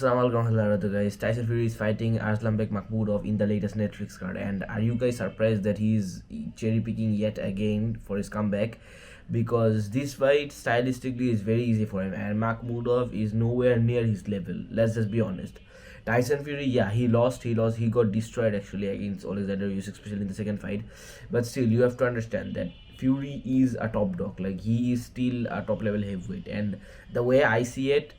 Assalamualaikum guys. Tyson Fury is fighting Arslanbek Makhmudov in the latest Netflix card, and are you guys surprised that he's cherry picking yet again for his comeback? Because this fight stylistically is very easy for him, and Makhmudov is nowhere near his level. Let's just be honest. Tyson Fury, yeah, he got destroyed actually against Alexander Usyk, especially in the second fight. But still, you have to understand that Fury is a top dog. Like he is still a top level heavyweight, and the way I see it,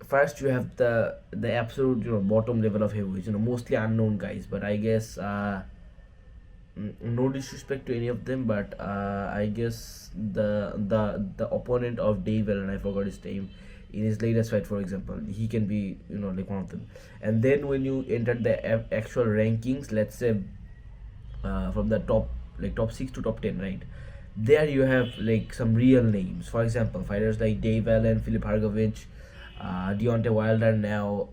first you have the absolute bottom level of heavyweights, mostly unknown guys. But I guess no disrespect to any of them, but I guess the opponent of Dave and I forgot his name in his latest fight, for example, he can be like one of them. And then when you enter the actual rankings, let's say from the top 6 to top 10, right? There you have like some real names. For example, fighters like Dave Allen, Philip Hargovich, Deontay Wilder now,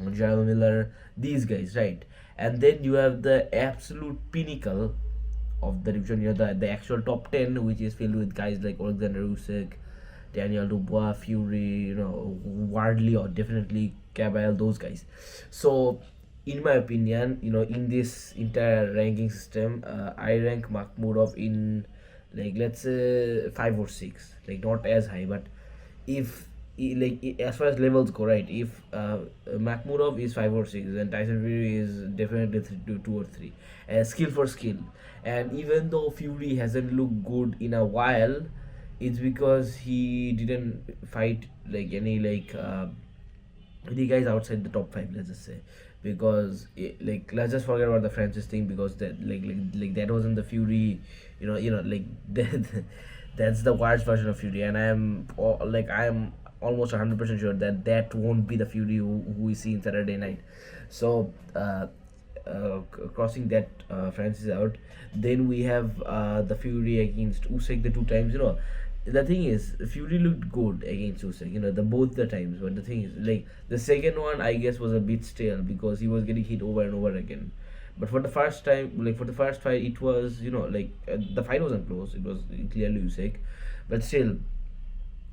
Jarrell Miller, these guys, right? And then you have the absolute pinnacle of the division, the actual top 10, which is filled with guys like Alexander Usyk, Daniel Dubois, Fury, Wardley, or definitely Cabal, those guys. So, in my opinion, in this entire ranking system, I rank Makhmudov in, like, let's say 5 or 6, like not as high, but if as far as levels go, right? If Makhmudov is 5 or 6, then Tyson Fury is definitely 2 or 3, skill for skill. And even though Fury hasn't looked good in a while, it's because he didn't fight like any guys outside the top 5, let's just say. Because like, let's just forget about the Francis thing, because that like that wasn't the Fury, like that's the worst version of Fury. And I'm almost 100% sure that that won't be the Fury who we see in Saturday night. So crossing that Francis out, then we have the Fury against Usyk the 2 times. The thing is, Fury looked good against Usyk, the both the times. But the thing is, like, the second one, I guess, was a bit stale because he was getting hit over and over again. But for the first time, like for the first fight, it was, the fight wasn't close. It was clearly Usyk, but still,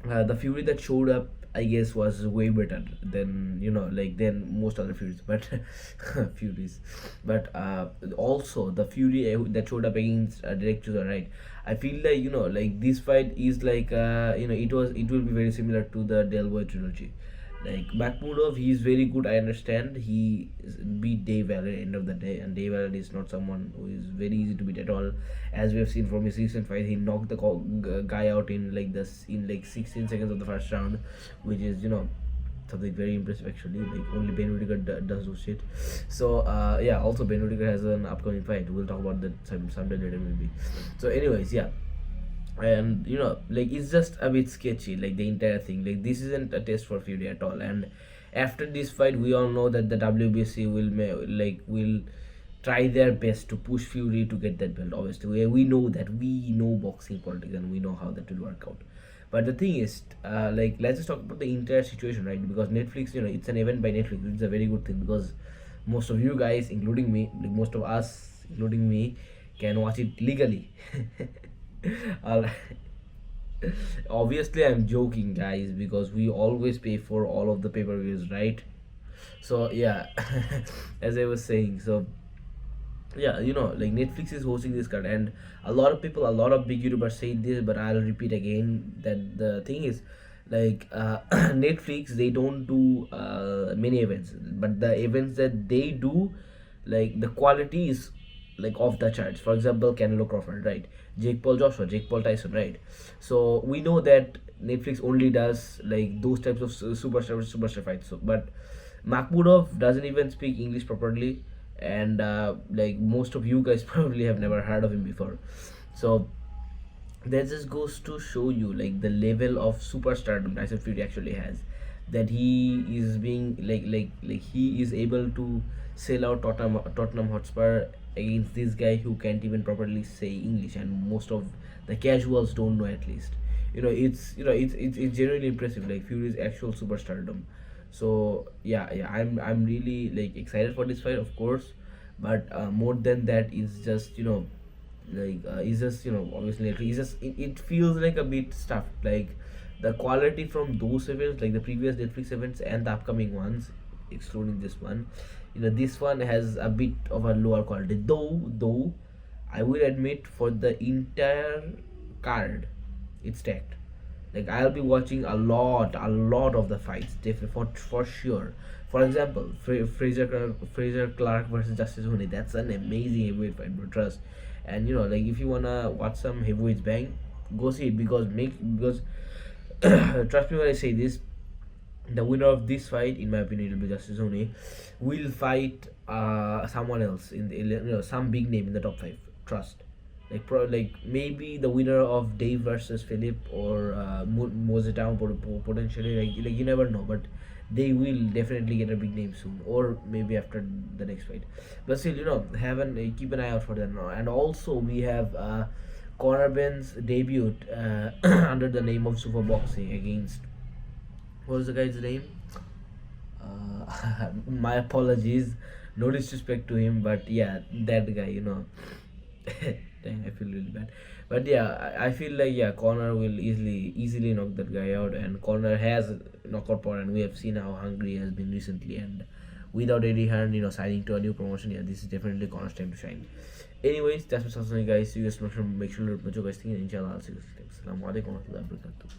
the Fury that showed up, I guess, was way better than than most other Furies. But Furies, but also the Fury that showed up against Direct Chooser, right? I feel like like this fight is like it will be very similar to the Del Boy trilogy. Like Makhmudov, he is very good. I understand he beat Dave Allen at the end of the day, and Dave Allen is not someone who is very easy to beat at all. As we have seen from his recent fight, he knocked the guy out in like 16 seconds of the first round, which is something very impressive actually. Like only Ben Whittaker does those shit. So yeah, also Ben Whittaker has an upcoming fight. We'll talk about that someday later maybe. So anyways, yeah, and like it's just a bit sketchy, like the entire thing. Like this isn't a test for Fury at all. And after this fight, we all know that the WBC will try their best to push Fury to get that belt. Obviously, we know that, we know boxing politics, and we know how that will work out. But the thing is, like, let's just talk about the entire situation, right? Because Netflix, it's an event by Netflix, which is a very good thing, because most of you guys, including me, like most of us, including me, can watch it legally. All obviously, I'm joking, guys, because we always pay for all of the pay-per-views, right? So yeah, as I was saying, so yeah, like Netflix is hosting this card, and a lot of people, a lot of big YouTubers say this, but I'll repeat again that the thing is, like, Netflix, they don't do many events, but the events that they do, like, the quality is like off the charts. For example, Canelo Crawford, right? Jake Paul Joshua, Jake Paul Tyson, right? So we know that Netflix only does like those types of superstar fights. So, but Makhmudov doesn't even speak English properly, and like most of you guys probably have never heard of him before. So that just goes to show you like the level of superstardom Tyson Fury actually has. That he is being like he is able to sell out Tottenham Hotspur against this guy who can't even properly say English, and most of the casuals don't know at least. It's genuinely impressive. Like Fury's actual superstardom. So yeah, I'm really like excited for this fight, of course, but more than that, it's just like it's just obviously it's just it feels like a bit stuffed. Like the quality from those events, like the previous Netflix events and the upcoming ones, excluding this one, this one has a bit of a lower quality. Though I will admit, for the entire card, it's stacked. Like, I'll be watching a lot of the fights, definitely, for sure. For example, Fraser Clark versus Justice Huni. That's an amazing heavyweight fight, bro. Trust. And like, if you wanna watch some heavyweights bang, go see it, because trust me when I say this, the winner of this fight, in my opinion, will be Justice Huni, will fight someone else in the some big name in the top five. Trust. Like maybe the winner of Dave versus Philip, or Mosetown, potentially, like you never know, but they will definitely get a big name soon, or maybe after the next fight. But still, have keep an eye out for that now. And also we have Conor Ben's debut under the name of Super Boxing against, what was the guy's name? My apologies, no disrespect to him, but yeah, that guy. Dang, I feel really bad. But yeah, I feel like, yeah, Connor will easily knock that guy out, and Connor has knockout power, and we have seen how hungry he has been recently. And without Eddie Hearn, signing to a new promotion, yeah, this is definitely Connor's time to shine. Anyways, that's what's happening, guys. See you guys. Make sure to put your guys thinking. Inshallah, I'll see you next time. Assalamu alaikum warahmatullahi wabarakatuh.